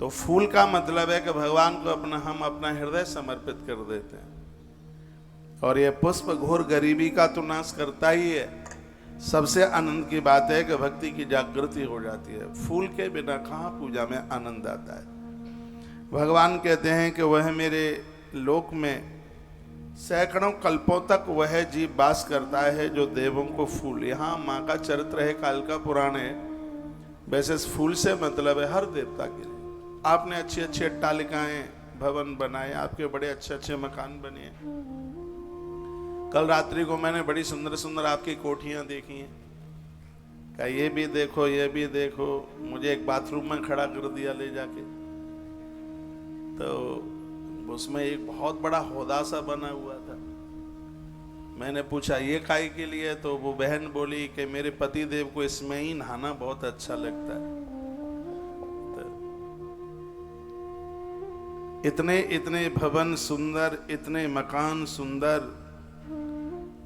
तो फूल का मतलब है कि भगवान को हम अपना हृदय समर्पित कर देते हैं। और ये पुष्प घोर गरीबी का तो नाश करता ही है। सबसे आनंद की बात है कि भक्ति की जागृति हो जाती है। फूल के बिना कहाँ पूजा में आनंद आता है। भगवान कहते हैं कि वह मेरे लोक में सैकड़ों कल्पों तक वह जीव वास करता है जो देवों को फूल। यहाँ माँ का चरित्र है, काल का पुराण है। वैसे फूल से मतलब है हर देवता के लिए। आपने अच्छी अच्छी अट्टालिकाएं भवन बनाए, आपके बड़े अच्छे अच्छे मकान बने। कल रात्रि को मैंने बड़ी सुंदर सुंदर आपकी कोठियां देखी हैं। क्या ये भी देखो, ये भी देखो। मुझे एक बाथरूम में खड़ा कर दिया ले जाके, तो उसमें एक बहुत बड़ा हौदा सा बना हुआ था। मैंने पूछा ये काहे के लिए, तो वो बहन बोली कि मेरे पति देव को इसमें ही नहाना बहुत अच्छा लगता है। तो इतने इतने भवन सुंदर, इतने मकान सुंदर।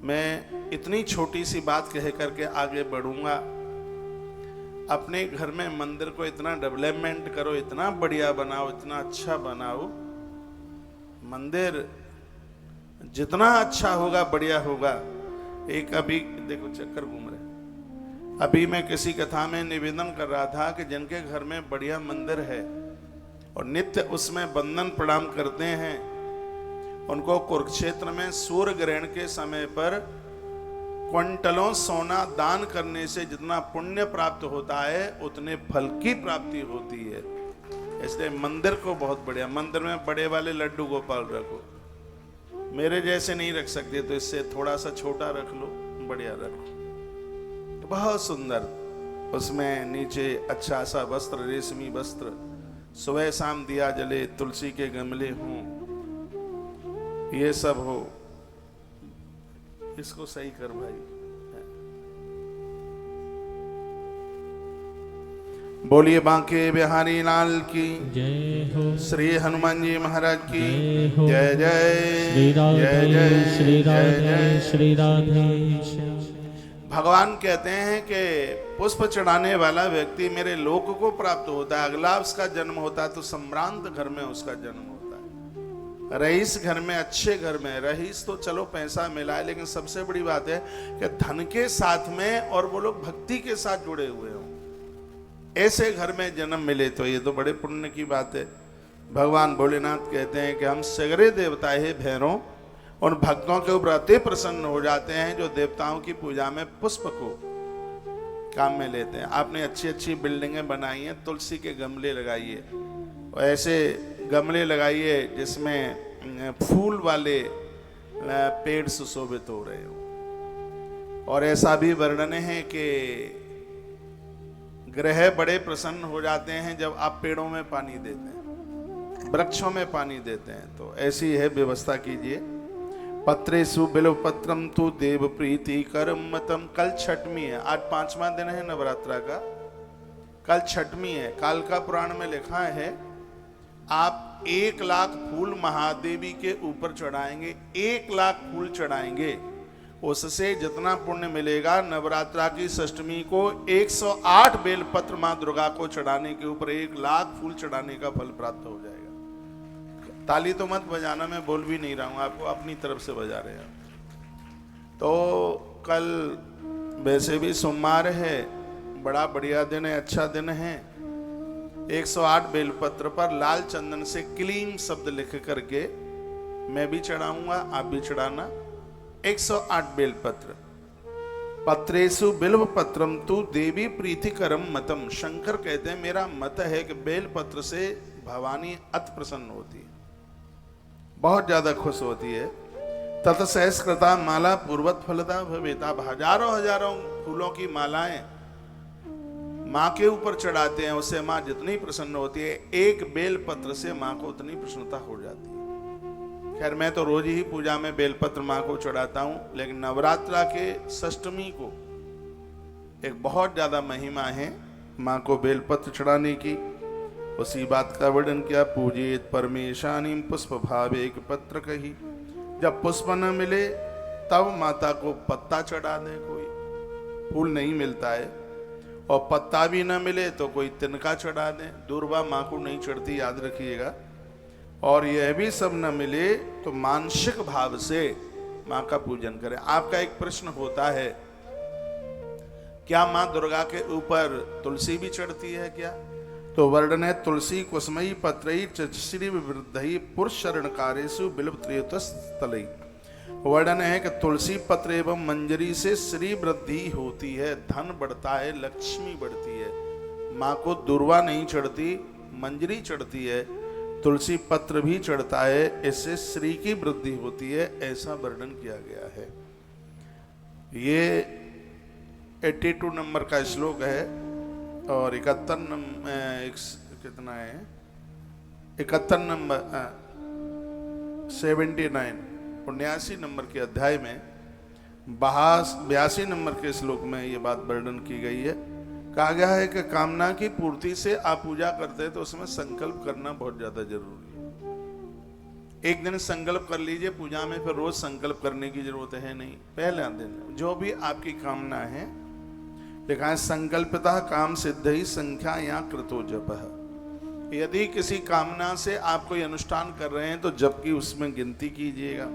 मैं इतनी छोटी सी बात कह करके आगे बढ़ूंगा। अपने घर में मंदिर को इतना डेवलपमेंट करो, इतना बढ़िया बनाओ, इतना अच्छा बनाओ। मंदिर जितना अच्छा होगा बढ़िया होगा। एक अभी देखो चक्कर घूम रहे। अभी मैं किसी कथा में निवेदन कर रहा था कि जिनके घर में बढ़िया मंदिर है और नित्य उसमें बंदन प्रणाम करते हैं, उनको कुरुक्षेत्र में सूर्य ग्रहण के समय पर क्विंटलों सोना दान करने से जितना पुण्य प्राप्त होता है उतने फल की प्राप्ति होती है। इसलिए मंदिर को बहुत बढ़िया, मंदिर में बड़े वाले लड्डू गोपाल रखो। मेरे जैसे नहीं रख सकते तो इससे थोड़ा सा छोटा रख लो, बढ़िया रखो। बहुत सुंदर, उसमें नीचे अच्छा सा वस्त्र, रेशमी वस्त्र, सुबह शाम दिया जले, तुलसी के गमले हों, ये सब हो। इसको सही कर भाई। बोलिए बांके बिहारी लाल की जय हो। श्री हनुमान जी महाराज की जय हो। जय जय श्री राधे जय जय श्री जय राधे जय। श्री राधे। भगवान कहते हैं कि पुष्प चढ़ाने वाला व्यक्ति मेरे लोक को प्राप्त होता है। अगला उसका जन्म होता है तो सम्रांत घर में उसका जन्म होता है। रईस घर में, अच्छे घर में। रईस तो चलो पैसा मिला है, लेकिन सबसे बड़ी बात है कि धन के साथ में और वो लोग भक्ति के साथ जुड़े हुए हों। ऐसे घर में जन्म मिले तो ये तो बड़े पुण्य की बात है। भगवान भोलेनाथ कहते हैं कि हम सगरे देवता है भैरों, उन भक्तों के ऊपर अति प्रसन्न हो जाते हैं जो देवताओं की पूजा में पुष्प को काम में लेते हैं। आपने अच्छी अच्छी बिल्डिंगें बनाई हैं, तुलसी के गमले लगाइए, और ऐसे गमले लगाइए जिसमें फूल वाले पेड़ सुशोभित हो रहे हो। और ऐसा भी वर्णन है कि ग्रह बड़े प्रसन्न हो जाते हैं जब आप पेड़ों में पानी देते हैं, वृक्षों में पानी देते हैं। तो ऐसी है व्यवस्था कीजिए। पत्रेषु बिल्व पत्रम तु देव प्रीति करम मतम। कल छठवीं है, आज 5वां दिन है नवरात्रा का, कल छठवीं है। काल का पुराण में लिखा है आप 1 लाख फूल महादेवी के ऊपर चढ़ाएंगे, 1 लाख फूल चढ़ाएंगे, उससे जितना पुण्य मिलेगा नवरात्रा की षष्टमी को 108 बेलपत्र मां दुर्गा को चढ़ाने के ऊपर 1 लाख फूल चढ़ाने का फल प्राप्त हो जाएगा। ताली तो मत बजाना, मैं बोल भी नहीं रहा हूं, आपको अपनी तरफ से बजा रहे हैं। तो कल वैसे भी सोमवार है, बड़ा बढ़िया दिन है, अच्छा दिन है। 108 बेलपत्र पर लाल चंदन से क्लीन शब्द लिख करके मैं भी चढ़ाऊंगा, आप भी चढ़ाना। 108 बेलपत्र। पत्रेषु बिल्व पत्रम तु देवी प्रीतिकरम मतम। शंकर कहते हैं मेरा मत है कि बेलपत्र से भवानी अति प्रसन्न होती है, बहुत ज्यादा खुश होती है। तत्सहस्कृता माला पूर्वत फलदा भवेत। आप हजारों हजारों फूलों की मालाएं माँ के ऊपर चढ़ाते हैं, उससे माँ जितनी प्रसन्न होती है, एक बेलपत्र से माँ को उतनी प्रसन्नता हो जाती है। खैर मैं तो रोज ही पूजा में बेलपत्र माँ को चढ़ाता हूँ, लेकिन नवरात्रा के षष्टमी को एक बहुत ज्यादा महिमा है माँ को बेलपत्र चढ़ाने की। उसी बात का वर्णन किया, पूजित परमेशानी पुष्प भाव एक पत्र कही। जब पुष्प न मिले तब माता को पत्ता चढ़ा दे, कोई फूल नहीं मिलता है। और पत्ता भी ना मिले तो कोई तिनका चढ़ा दें। दूर्वा माँ को नहीं चढ़ती, याद रखिएगा। और यह भी सब न मिले तो मानसिक भाव से माँ का पूजन करें। आपका एक प्रश्न होता है, क्या माँ दुर्गा के ऊपर तुलसी भी चढ़ती है क्या? तो वर्णन है, तुलसी कुसमयी पत्रई श्री वृद्धि पुरुष शरणकारेषु बिल्वत्रयतस्थलई। वर्णन है कि तुलसी पत्र एवं मंजरी से श्री वृद्धि होती है, धन बढ़ता है, लक्ष्मी बढ़ती है। माँ को दुर्वा नहीं चढ़ती, मंजरी चढ़ती है, तुलसी पत्र भी चढ़ता है, इससे श्री की वृद्धि होती है, ऐसा वर्णन किया गया है। ये 82 नंबर का श्लोक है और 71 नंबर कितना है, 71 नंबर 79 79 नंबर के अध्याय में 82 नंबर के श्लोक में ये बात वर्णन की गई है। कहा गया है कि कामना की पूर्ति से आप पूजा करते हैं तो उसमें संकल्प करना बहुत ज्यादा जरूरी है। एक दिन संकल्प कर लीजिए पूजा में, फिर रोज संकल्प करने की जरूरत है नहीं। पहले दिन जो भी आपकी कामना है, लिखा है संकल्पितः काम सिद्ध ही संख्या या कृतो जप। यदि किसी कामना से आप कोई अनुष्ठान कर रहे हैं तो जप की उसमें गिनती कीजिएगा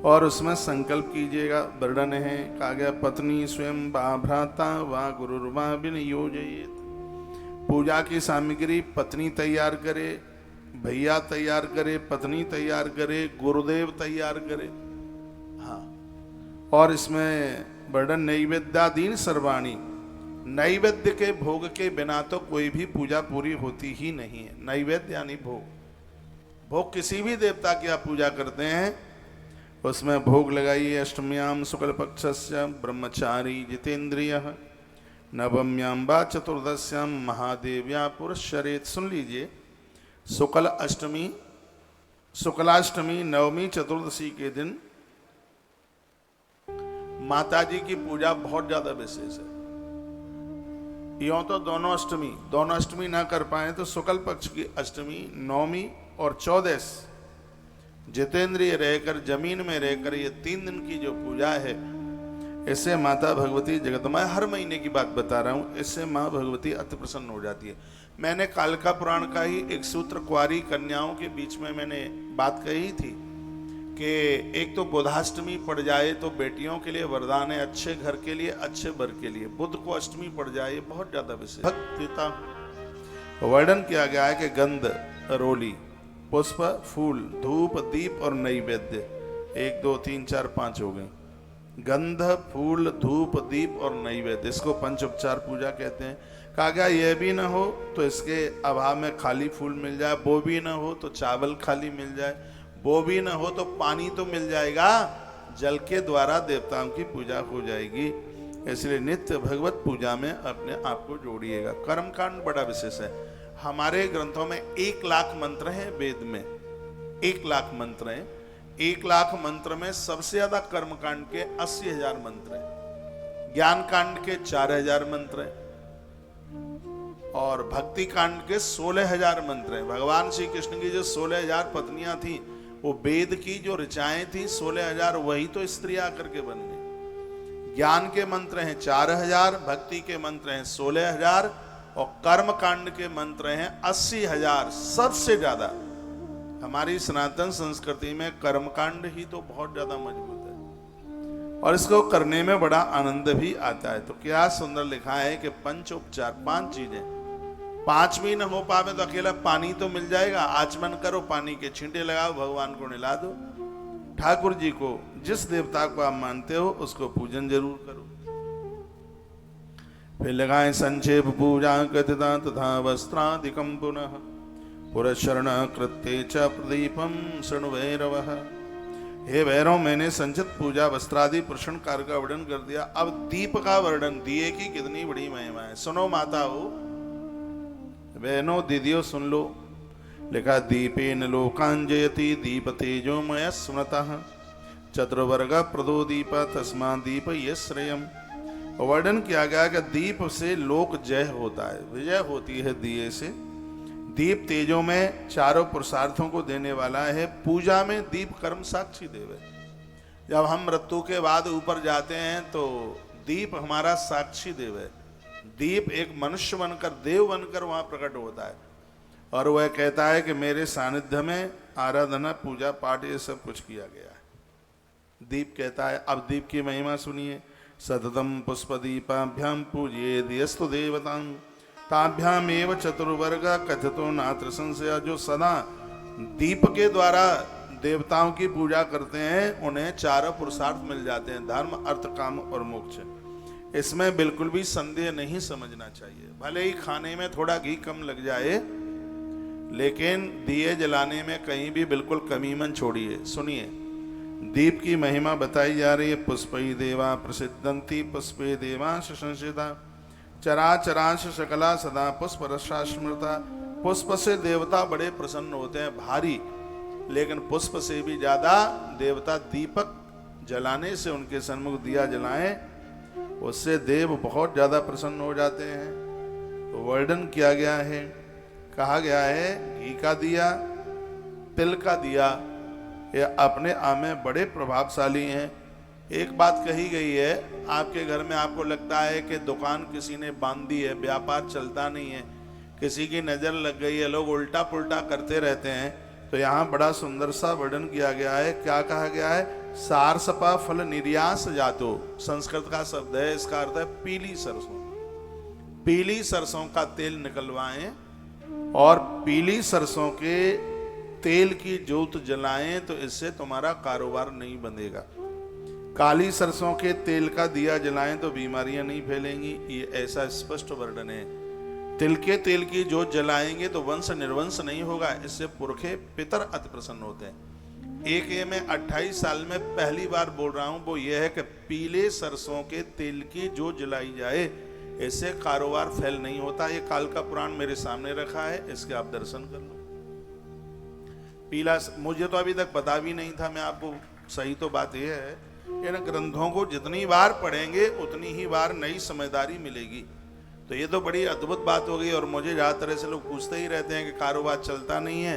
और उसमें संकल्प कीजिएगा। वर्णन है, कहा गया पत्नी स्वयं वा भ्राता वा गुरुर्वा विनियोजयेत्। पूजा की सामग्री पत्नी तैयार करे, भैया तैयार करे, पत्नी तैयार करे, गुरुदेव तैयार करे। हाँ, और इसमें वर्णन नैवेद्यादीन सर्वाणी, नैवेद्य के भोग के बिना तो कोई भी पूजा पूरी होती ही नहीं है। नैवेद्य यानी भोग, भोग किसी भी देवता की आप पूजा करते हैं उसमें भोग लगाइए। अष्टम्याम शुक्ल पक्षस्य ब्रह्मचारी जितेंद्रियः, नवम्याम वा चतुर्दश्याम महादेव्या पुरस्चरेत्। सुन लीजिए, शुक्ल अष्टमी, शुक्लाष्टमी, नवमी, चतुर्दशी के दिन माता जी की पूजा बहुत ज्यादा विशेष है। यों तो दोनों अष्टमी ना कर पाए तो शुक्ल पक्ष की अष्टमी, नवमी और 14 जितेंद्रिय रहकर, जमीन में रहकर, ये 3 दिन की जो पूजा है, इससे माता भगवती जगदम्बा, हर महीने की बात बता रहा हूं, इससे माँ भगवती अति प्रसन्न हो जाती है। मैंने कालिका पुराण का ही एक सूत्र कुंवारी कन्याओं के बीच में मैंने बात कही थी कि एक तो बुधाष्टमी पड़ जाए तो बेटियों के लिए वरदान है, अच्छे घर के लिए, अच्छे वर के लिए। बुध को अष्टमी पड़ जाए, बहुत ज्यादा विशेष भक्तिता वर्णन किया गया है कि गंध, रोली, पुष्प, फूल, धूप, दीप और नैवेद्य, 1 2 3 4 5 हो गए। गंध, फूल, धूप, दीप और नैवेद्य, इसको पंचोपचार पूजा कहते हैं। कहा गया यह भी ना हो तो इसके अभाव में खाली फूल मिल जाए, वो भी ना हो तो चावल खाली मिल जाए, वो भी ना हो तो पानी तो मिल जाएगा, जल के द्वारा देवताओं की पूजा हो जाएगी। इसलिए नित्य भगवत पूजा में अपने आप को जोड़िएगा। कर्मकांड बड़ा विशेष है। हमारे ग्रंथों में 1 लाख मंत्र हैं, वेद में 1 लाख मंत्र हैं। 1 लाख मंत्र में सबसे ज्यादा कर्मकांड के 80,000 मंत्र हैं, ज्ञान कांड के 4,000 मंत्र हैं और भक्ति कांड के 16,000 मंत्र हैं। भगवान श्री कृष्ण की जो 16,000 पत्नियां थी, वो वेद की जो ऋचाएं थी 16,000 वही तो स्त्री आकर के बन गई। ज्ञान के मंत्र हैं 4,000, भक्ति के मंत्र हैं 16,000 और कर्म कांड के मंत्र हैं 80,000। सबसे ज्यादा हमारी सनातन संस्कृति में कर्मकांड ही तो बहुत ज्यादा मजबूत है और इसको करने में बड़ा आनंद भी आता है। तो क्या सुंदर लिखा है कि पंचोपचार, 5 चीजें, 5 भी न हो पावे तो अकेला पानी तो मिल जाएगा। आचमन करो, पानी के छींटे लगाओ, भगवान को नहला दो। ठाकुर जी को, जिस देवता को आप मानते हो उसको पूजन जरूर करो। फिर लगाए संक्षेप पूजा कथिता तथा वस्त्रादिकम पुनः पुरशरण कृत्ये च प्रदीपम शृणु भैरवः। हे भैरव, मैंने संचित पूजा वस्त्रादि पुरुषण कार्य का वर्णन कर दिया। अब दीप का वर्णन, दिए की कितनी बड़ी महिमा है। सुनो माता हो, बहनों, दीदियों, सुन लो। लिखा दीपेन लोकांजयति दीप तेजोमय स्मृतः चतुर्वर्ग प्रदो दीप तस्मा दीप ये श्रेयम। वर्णन किया गया कि दीप से लोक जय होता है, विजय होती है दिए से। दीप तेजों में चारों पुरुषार्थों को देने वाला है। पूजा में दीप कर्म साक्षी देव है। जब हम मृत्यु के बाद ऊपर जाते हैं तो दीप हमारा साक्षी देव है। दीप एक मनुष्य बनकर, देव बनकर वहां प्रकट होता है और वह कहता है कि मेरे सानिध्य में आराधना, पूजा पाठ ये सब कुछ किया गया है। दीप कहता है। अब दीप की महिमा सुनिए। सततम पुष्प दीपाभ्याम पूज्ये दियस्तु देवतां ताभ्याम एव चतुर्वर्ग कथितो नात्र संशय। जो सदा दीप के द्वारा देवताओं की पूजा करते हैं उन्हें चारों पुरुषार्थ मिल जाते हैं, धर्म, अर्थ, काम और मोक्ष। इसमें बिल्कुल भी संदेह नहीं समझना चाहिए। भले ही खाने में थोड़ा घी कम लग जाए, लेकिन दिए जलाने में कहीं भी बिल्कुल कमी मत छोड़िए। सुनिए, दीप की महिमा बताई जा रही है। पुष्पै देवा प्रसिद्धंति पुष्पे देवांश संसिता चराचरांश सकला सदा पुष्प रसा स्मृता। पुष्प से देवता बड़े प्रसन्न होते हैं, भारी, लेकिन पुष्प से भी ज्यादा देवता दीपक जलाने से, उनके सन्मुख दिया जलाएं, उससे देव बहुत ज्यादा प्रसन्न हो जाते हैं। तो वर्णन किया गया है, कहा गया है घी का दिया, तिल का दिया, ये अपने आप में बड़े प्रभावशाली हैं। एक बात कही गई है, आपके घर में आपको लगता है कि दुकान किसी ने बांध दी है, व्यापार चलता नहीं है, किसी की नजर लग गई है, लोग उल्टा पुल्टा करते रहते हैं, तो यहाँ बड़ा सुंदर सा वर्णन किया गया है। क्या कहा गया है? सार सपा फल निर्यास जातो, संस्कृत का शब्द है, इसका अर्थ है पीली सरसों। पीली सरसों का तेल निकलवाएं और पीली सरसों के तेल की जोत जलाएं, तो इससे तुम्हारा कारोबार नहीं बंधेगा। काली सरसों के तेल का दिया जलाएं तो बीमारियां नहीं फैलेंगी, ये ऐसा स्पष्ट वर्णन है। तिल के तेल की जोत जलाएंगे तो वंश निर्वंश नहीं होगा, इससे पुरखे पितर अति प्रसन्न होते हैं। एक ये मैं 28 साल में पहली बार बोल रहा हूं, वो ये है कि पीले सरसों के तेल की जोत जलाई जाए, इससे कारोबार फेल नहीं होता। ये काल का पुराण मेरे सामने रखा है, इसके आप दर्शन कर लो। पीला, मुझे तो अभी तक पता भी नहीं था, मैं आपको, सही तो बात यह है, इन ग्रंथों को जितनी बार पढ़ेंगे उतनी ही बार नई समझदारी मिलेगी। तो ये तो बड़ी अद्भुत बात हो गई। और मुझे ज़्यादा तरह से लोग पूछते ही रहते हैं कि कारोबार चलता नहीं है,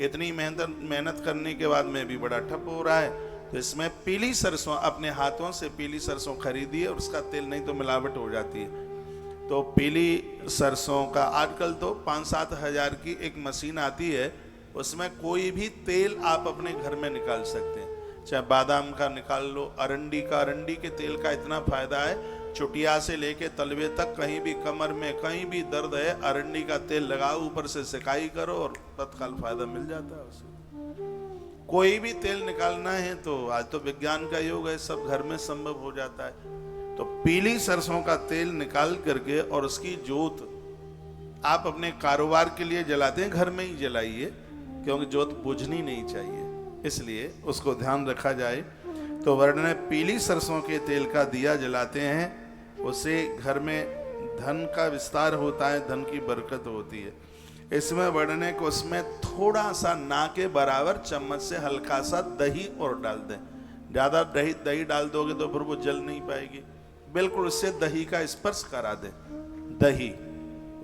इतनी मेहनत करने के बाद में भी बड़ा ठप हो रहा है। तो इसमें पीली सरसों, अपने हाथों से पीली सरसों खरीदिए और उसका तेल, नहीं तो मिलावट हो जाती है। तो पीली सरसों का आजकल तो 5-7 हज़ार की एक मशीन आती है, उसमें कोई भी तेल आप अपने घर में निकाल सकते हैं, चाहे बादाम का निकाल लो, अरंडी का, अरंडी के तेल का इतना फायदा है, चुटिया से लेके तलवे तक, कहीं भी कमर में कहीं भी दर्द है, अरंडी का तेल लगाओ, ऊपर से सिकाई करो और तत्काल फायदा मिल जाता है उससे। कोई भी तेल निकालना है तो आज तो विज्ञान का युग है, सब घर में संभव हो जाता है। तो पीली सरसों का तेल निकाल करके और उसकी जोत आप अपने कारोबार के लिए जलाते हैं, घर में ही जलाइए, क्योंकि जोत बुझनी नहीं चाहिए, इसलिए उसको ध्यान रखा जाए। तो वर्णन है, पीली सरसों के तेल का दिया जलाते हैं, उससे घर में धन का विस्तार होता है, धन की बरकत होती है। इसमें वर्णन है कि उसमें थोड़ा सा ना के बराबर चम्मच से हल्का सा दही और डाल दें। ज़्यादा दही डाल दोगे तो फिर वो जल नहीं पाएगी, बिल्कुल उससे दही का स्पर्श करा दें। दही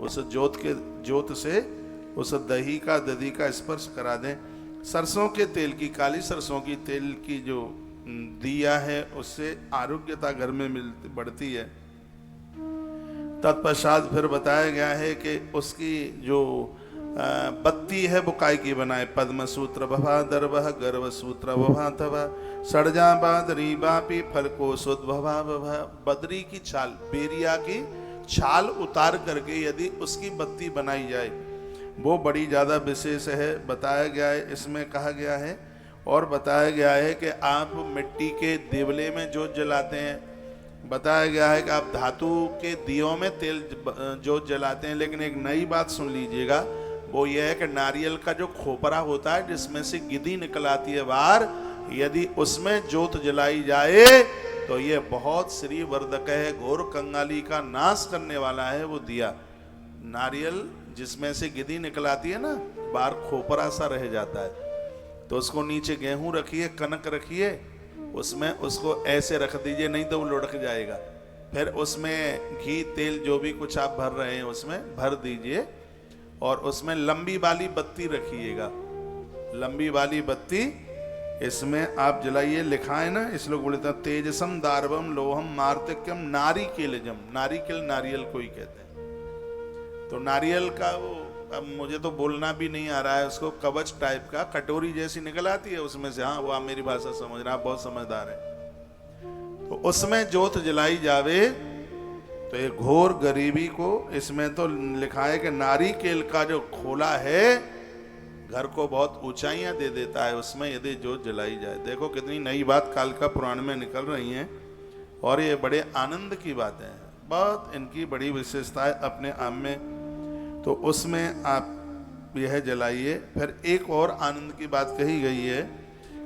उस जोत से उस दही का स्पर्श करा दें। सरसों के तेल की, काली सरसों की तेल की जो दिया है, उससे आरोग्यता घर में बढ़ती है। तत्पश्चात फिर बताया गया है कि उसकी जो बत्ती है वो काय की बनाए। पद्म सूत्र भवा दर्भः गर्भ सूत्र भवा तवा सड़जा बादरी बापी फल को सुद्भवा भवा। बदरी की छाल, बेरिया की छाल उतार करके यदि उसकी बत्ती बनाई जाए, वो बड़ी ज़्यादा विशेष है, बताया गया है। इसमें कहा गया है और बताया गया है कि आप मिट्टी के देवले में जोत जलाते हैं, बताया गया है कि आप धातु के दियों में तेल जोत जलाते हैं। लेकिन एक नई बात सुन लीजिएगा, वो ये है कि नारियल का जो खोपरा होता है, जिसमें से गिद्दी निकल आती है बाहर, यदि उसमें जोत जलाई जाए तो ये बहुत श्री वर्धक है, घोर कंगाली का नाश करने वाला है वो दिया। नारियल जिसमें से गिद्दी निकल आती है ना, बाहर खोपरा सा रह जाता है, तो उसको नीचे गेहूं रखिए, कनक रखिए, उसमें उसको ऐसे रख दीजिए, नहीं तो वो लुढ़क जाएगा। फिर उसमें घी तेल जो भी कुछ आप भर रहे हैं उसमें भर दीजिए और उसमें लंबी वाली बत्ती रखिएगा। लंबी वाली बत्ती इसमें आप जलाइए, लिखा है ना, इस लोग बोलते हैं तेजसम दारवम लोहम मार्तिक्यम नारिकेलजम। नारिकेल नारियल को ही कहते हैं। तो नारियल का वो, अब मुझे तो बोलना भी नहीं आ रहा है, उसको कवच टाइप का कटोरी जैसी निकल आती है उसमें से। हाँ, वो आप मेरी भाषा समझ रहे हैं, आप बहुत समझदार है। तो उसमें जोत जलाई जावे तो ये घोर गरीबी को, इसमें तो लिखा है कि नारिकेल का जो खोला है घर को बहुत ऊंचाइयां दे देता है, उसमें यदि जोत जलाई जाए। देखो कितनी नई बात कालिका पुराण में निकल रही हैं, और ये बड़े आनंद की बातें हैं, बहुत इनकी बड़ी विशेषता है अपने आप में। तो उसमें आप यह जलाइए। फिर एक और आनंद की बात कही गई है,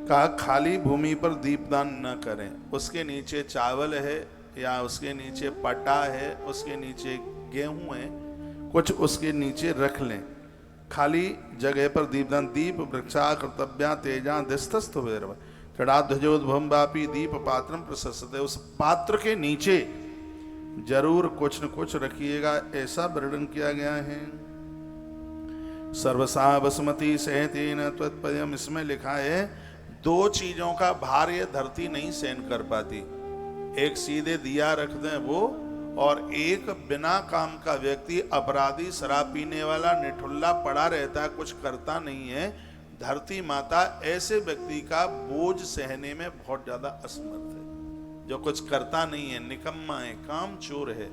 कहा खाली भूमि पर दीपदान न करें। उसके नीचे चावल है या उसके नीचे पटा है, उसके नीचे गेहूं है, कुछ उसके नीचे रख लें। खाली जगह पर दीपदान। दीप वृक्षा कर्तव्या तेजा दिस्तस्तु वैरव चढ़ाध्वजोद्भम वापी दीप पात्रम प्रशस्ते। उस पात्र के नीचे जरूर कुछ न कुछ रखिएगा, ऐसा वर्णन किया गया है। सर्वसा बसमती सहतेन त्वत्पदम, इसमें लिखा है दो चीजों का भार ये धरती नहीं सहन कर पाती। एक सीधे दिया रख दें वो, और एक बिना काम का व्यक्ति, अपराधी, शराब पीने वाला, निठुल्ला पड़ा रहता है, कुछ करता नहीं है। धरती माता ऐसे व्यक्ति का बोझ सहने में बहुत ज्यादा असमर्थ है, जो कुछ करता नहीं है, निकम्मा है, काम चोर है।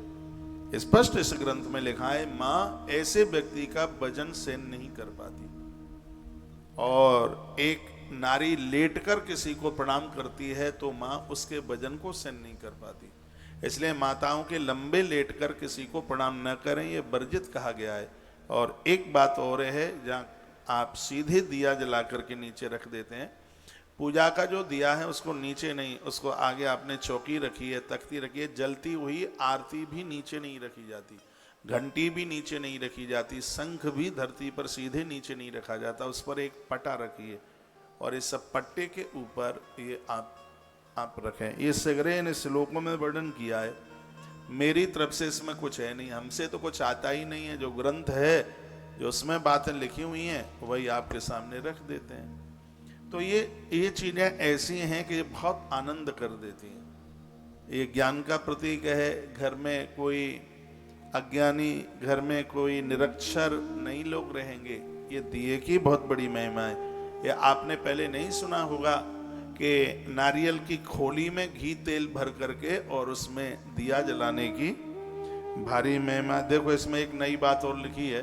स्पष्ट इस ग्रंथ में लिखा है, माँ ऐसे व्यक्ति का वजन सहन नहीं कर पाती। और एक नारी लेटकर किसी को प्रणाम करती है तो माँ उसके वजन को सहन नहीं कर पाती। इसलिए माताओं के लंबे लेटकर किसी को प्रणाम न करें, ये वर्जित कहा गया है। और एक बात और है, जहाँ आप सीधे दिया जला करके नीचे रख देते हैं, पूजा का जो दिया है उसको नीचे नहीं, उसको आगे आपने चौकी रखी है, तख्ती रखी है, जलती हुई आरती भी नीचे नहीं रखी जाती, घंटी भी नीचे नहीं रखी जाती, शंख भी धरती पर सीधे नीचे नहीं रखा जाता, उस पर एक पटा रखिए और इस सब पट्टे के ऊपर ये आप रखें। ये सगरे इन श्लोकों में वर्णन किया है। मेरी तरफ से इसमें कुछ है नहीं, हमसे तो कुछ आता ही नहीं है। जो ग्रंथ है, जो उसमें बातें लिखी हुई हैं, वही आपके सामने रख देते हैं। तो ये चीजें ऐसी हैं कि ये बहुत आनंद कर देती हैं। ये ज्ञान का प्रतीक है। घर में कोई अज्ञानी, घर में कोई निरक्षर नहीं लोग रहेंगे। ये दिए की बहुत बड़ी महिमा है। ये आपने पहले नहीं सुना होगा कि नारियल की खोली में घी तेल भर करके और उसमें दिया जलाने की भारी महिमा। देखो इसमें एक नई बात और लिखी है।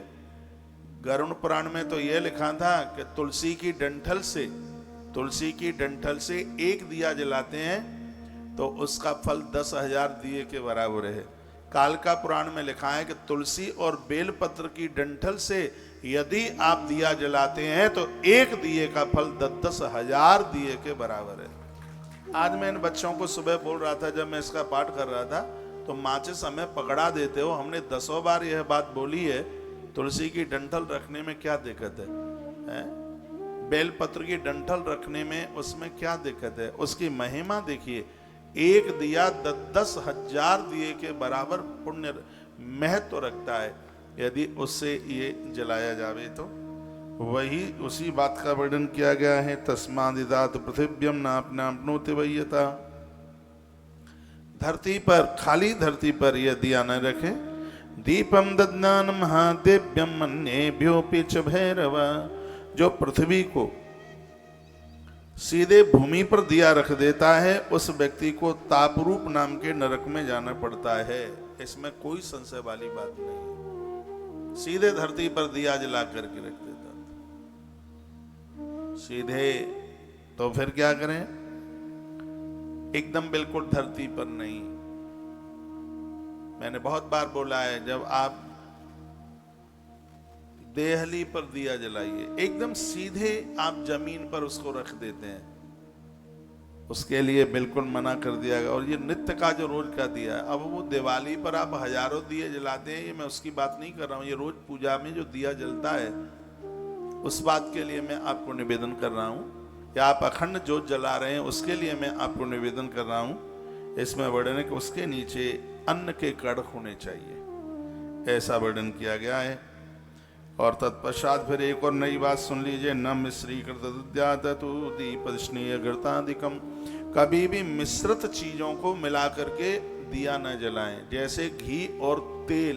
गरुड़ पुराण में तो यह लिखा था कि तुलसी की डंठल से एक दिया जलाते हैं तो उसका फल 10,000 दिए के बराबर है। कालिका पुराण में लिखा है कि तुलसी और बेलपत्र की डंठल से यदि आप दिया जलाते हैं तो एक दिए का फल 10,000 दिए के बराबर है। आज मैं इन बच्चों को सुबह बोल रहा था, जब मैं इसका पाठ कर रहा था, तो माचिस हमें पकड़ा देते हो। हमने 10 बार यह बात बोली है, तुलसी की डंठल रखने में क्या दिक्कत है? बेलपत्र की डंठल रखने में उसमें क्या दिक्कत है? उसकी महिमा देखिए। एक दिया 10,000 दिए के बराबर पुण्य महत्व रखता है यदि उससे ये जलाया जावे तो। वही उसी बात का वर्णन किया गया है। तस्मादिदात पृथिव्यम नापनोति वह्यता। धरती पर, खाली धरती पर यह दिया न रखे। दीपम दद्नान महादेव्यम मन्येभ्योऽपि च भैरव। जो पृथ्वी को सीधे भूमि पर दिया रख देता है, उस व्यक्ति को तापरूप नाम के नरक में जाना पड़ता है। इसमें कोई संशय वाली बात नहीं। सीधे धरती पर दिया जला करके रख देता सीधे, तो फिर क्या करें? एकदम बिल्कुल धरती पर नहीं। मैंने बहुत बार बोला है, जब आप देहली पर दिया जलाइए, एकदम सीधे आप जमीन पर उसको रख देते हैं, उसके लिए बिल्कुल मना कर दिया गया। और ये नित्य का जो रोज का दिया है, अब वो दिवाली पर आप हजारों दिए जलाते हैं, ये मैं उसकी बात नहीं कर रहा हूँ। ये रोज पूजा में जो दिया जलता है, उस बात के लिए मैं आपको निवेदन कर रहा हूँ। या आप अखंड ज्योत जला रहे हैं, उसके लिए मैं आपको निवेदन कर रहा हूँ। इसमें वर्णन है कि उसके नीचे अन्न के कण होने चाहिए, ऐसा वर्णन किया गया है। और तत्पश्चात फिर एक और नई बात सुन लीजिए, न मिश्री कृतु दीप स्नेह घृतादिकम, कभी भी मिश्रित चीजों को मिला करके दिया न जलाएं। जैसे घी और तेल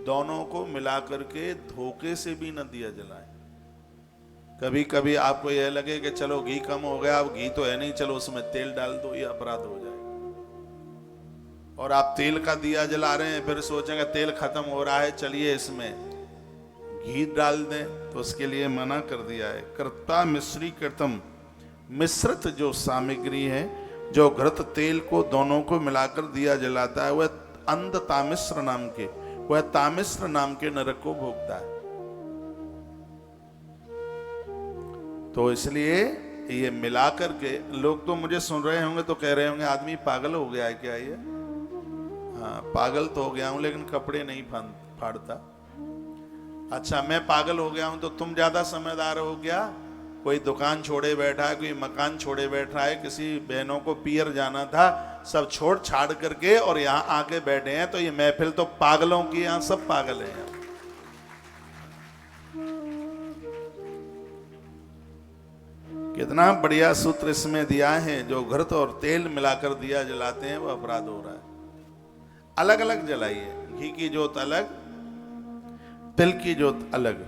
दोनों को मिला करके धोखे से भी न दिया जलाएं। कभी कभी आपको यह लगे कि चलो घी कम हो गया, अब घी तो है नहीं, चलो उसमें तेल डाल दो, ये अपराध हो जाएगा। और आप तेल का दिया जला रहे हैं, फिर सोचेंगे तेल खत्म हो रहा है, चलिए इसमें घी डाल दें, तो उसके लिए मना कर दिया है। कर्ता मिश्री कृतम, मिश्रित जो सामग्री है, जो घृत तेल को दोनों को मिलाकर दिया जलाता है, वह अंध तामिश्र नाम के, वह तामिश्र नाम के नरक को भोगता है। तो इसलिए ये मिला करके, लोग तो मुझे सुन रहे होंगे तो कह रहे होंगे आदमी पागल हो गया है क्या ये? हाँ, पागल तो हो गया हूं, लेकिन कपड़े नहीं फाड़ता। अच्छा, मैं पागल हो गया हूं तो तुम ज्यादा समझदार हो गया? कोई दुकान छोड़े बैठा है, कोई मकान छोड़े बैठा है, किसी बहनों को पियर जाना था, सब छोड़ छाड़ करके और यहाँ आके बैठे हैं, तो ये महफिल तो पागलों की, यहाँ सब पागल हैं। कितना बढ़िया सूत्र इसमें दिया है, जो घृत और तेल मिलाकर दिया जलाते हैं वो अपराध हो रहा है। अलग अलग जलाइए, घी की जोत अलग, तिल की जोत अलग,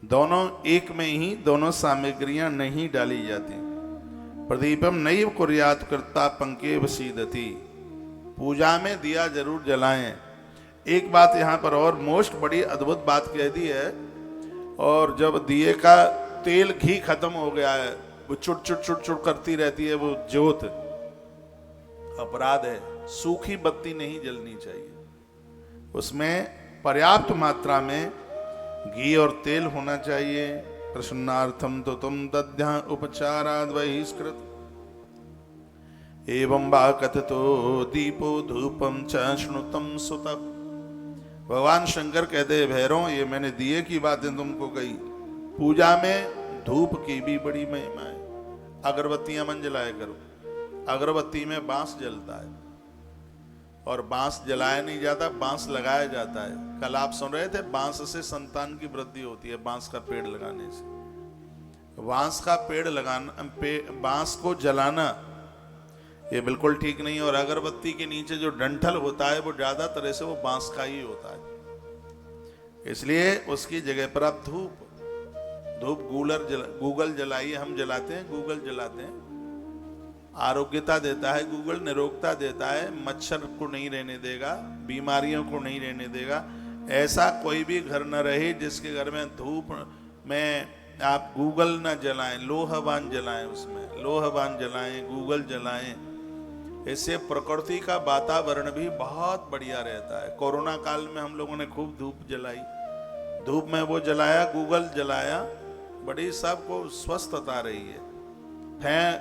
दोनों एक में ही दोनों सामग्रियां नहीं डाली जाती। प्रदीपम नैव कुर्यात कर्ता पंके वसीदति, पूजा में दिया जरूर जलाएं। एक बात यहां पर और मोस्ट बड़ी अद्भुत बात कह दी है, और जब दिए का तेल घी खत्म हो गया है, वो चुट चुट चुट चुट करती रहती है वो जोत, अपराध है। सूखी बत्ती नहीं जलनी चाहिए, उसमें पर्याप्त मात्रा में घी और तेल होना चाहिए। प्रसन्नार्थम तो तुम दध्या उपचाराद बहिष्कृत एवं बा कथतो दीपो धूपम च श्नुतम सुत। भगवान शंकर कहते, भैरव ये मैंने दिए की बातें तुमको कही, पूजा में धूप की भी बड़ी महिमा है। अगरबत्तियां मन जलाया करो, अगरबत्ती में बांस जलता है, और बांस जलाया नहीं जाता, बांस लगाया जाता है। कल आप सुन रहे थे बांस से संतान की वृद्धि होती है, बांस का पेड़ लगाने से। बांस का पेड़ लगाना, बांस को जलाना ये बिल्कुल ठीक नहीं। और अगरबत्ती के नीचे जो डंठल होता है वो ज्यादा तरह से वो बांस का ही होता है, इसलिए उसकी जगह पर आप धूप गूगल जलाइए। हम जलाते हैं, गूगल जलाते हैं, आरोग्यता देता है गूगल, निरोगता देता है, मच्छर को नहीं रहने देगा, बीमारियों को नहीं रहने देगा। ऐसा कोई भी घर न रहे जिसके घर में धूप में आप गूगल न जलाएं, लोहवान जलाएं, उसमें लोहवान जलाएं, गूगल जलाएं। इससे प्रकृति का वातावरण भी बहुत बढ़िया रहता है। कोरोना काल में हम लोगों ने खूब धूप जलाई, धूप में वो जलाया, गूगल जलाया, बड़ी सबको स्वस्थता रही है।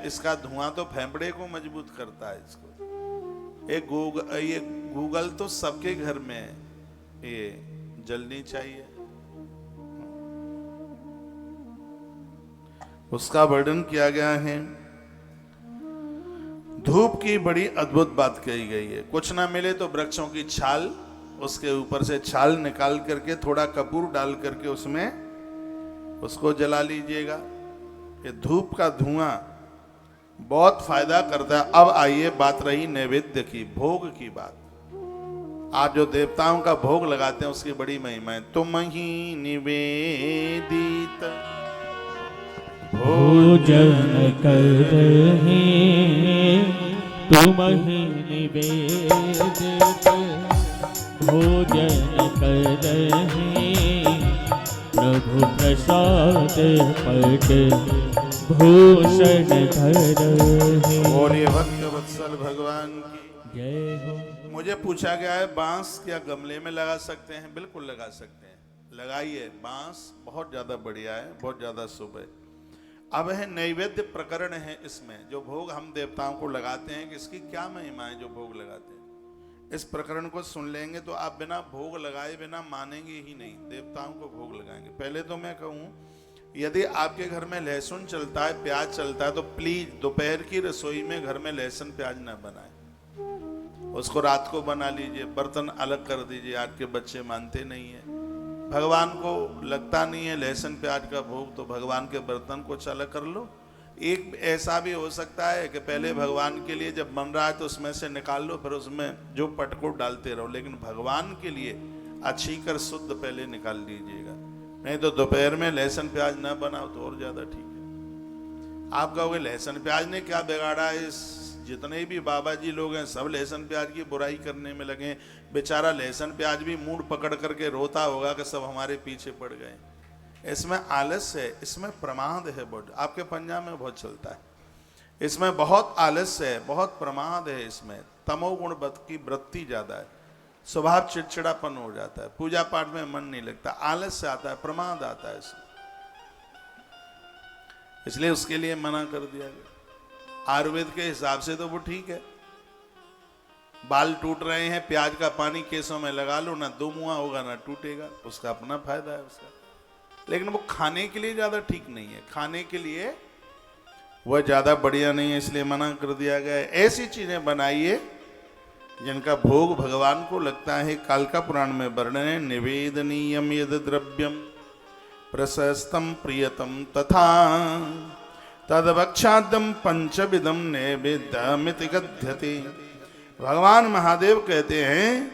इसका धुआं तो फेफड़े को मजबूत करता है। इसको ये गूगल तो सबके घर में ये जलनी चाहिए। उसका वर्णन किया गया है। धूप की बड़ी अद्भुत बात कही गई है। कुछ ना मिले तो वृक्षों की छाल, उसके ऊपर से छाल निकाल करके थोड़ा कपूर डाल करके उसमें उसको जला लीजिएगा। ये धूप का धुआं बहुत फायदा करता है। अब आइए, बात रही नैवेद्य की, भोग की बात। आज जो देवताओं का भोग लगाते हैं उसकी बड़ी महिमा है। तुम ही निवेदित भोजन करहि, तुम ही निवेदित भोजन करहि, प्रभु प्रसाद पट भूषण धरहि। बोलिए भक्त वत्सल भगवान की जय हो। मुझे पूछा गया है बांस क्या गमले में लगा सकते हैं? बिल्कुल लगा सकते हैं, लगाइए। बांस बहुत ज्यादा बढ़िया है, बहुत ज्यादा शुभ है। अब है नैवेद्य प्रकरण है। इसमें जो भोग हम देवताओं को लगाते हैं कि इसकी क्या महिमा है जो भोग लगाते हैं, इस प्रकरण को सुन लेंगे तो आप बिना भोग लगाए बिना मानेंगे ही नहीं, देवताओं को भोग लगाएंगे। पहले तो मैं कहूँ, यदि आपके घर में लहसुन चलता है, प्याज चलता है, तो प्लीज दोपहर की रसोई में घर में लहसुन प्याज ना बनाए, उसको रात को बना लीजिए, बर्तन अलग कर दीजिए। आज के बच्चे मानते नहीं है, भगवान को लगता नहीं है लहसुन प्याज का भोग, तो भगवान के बर्तन को चालक कर लो। एक ऐसा भी हो सकता है कि पहले भगवान के लिए जब बन रहा है तो उसमें से निकाल लो, फिर उसमें जो पटको डालते रहो, लेकिन भगवान के लिए अच्छी कर शुद्ध पहले निकाल लीजिएगा। नहीं तो दोपहर में लहसुन प्याज ना बनाओ तो और ज्यादा ठीक है। आप कहोगे लहसुन प्याज ने क्या बिगाड़ा है? इस जितने भी बाबा जी लोग हैं सब लहसुन प्याज की बुराई करने में लगे। बेचारा लहसुन प्याज भी मूड पकड़ करके रोता होगा कि सब हमारे पीछे पड़ गए। इसमें आलस्य है, इसमें प्रमाद है, बहुत आपके पंजाब में बहुत चलता है। इसमें बहुत आलस्य है, बहुत प्रमाद है, इसमें तमोगुण की वृत्ति ज्यादा है, स्वभाव चिड़चिड़ापन हो जाता है, पूजा पाठ में मन नहीं लगता, आलस्य आता है, प्रमाद आता है इसमें। इसलिए उसके लिए मना कर दिया गया। आयुर्वेद के हिसाब से तो वो ठीक है। बाल टूट रहे हैं, प्याज का पानी केसों में लगा लो, ना दो मुआ होगा ना टूटेगा, उसका अपना फायदा है उसका। लेकिन वो खाने के लिए ज्यादा ठीक नहीं है, खाने के लिए वह ज्यादा बढ़िया नहीं है, इसलिए मना कर दिया गया है। ऐसी चीजें बनाइए जिनका भोग भगवान को लगता है। कालिका पुराण में वर्णन है, निवेदनीयम यद द्रव्यम प्रशस्तम प्रियतम तथा तदवक्षादम पंचविदम नैवेद्यमिति कथ्यते। भगवान महादेव कहते हैं,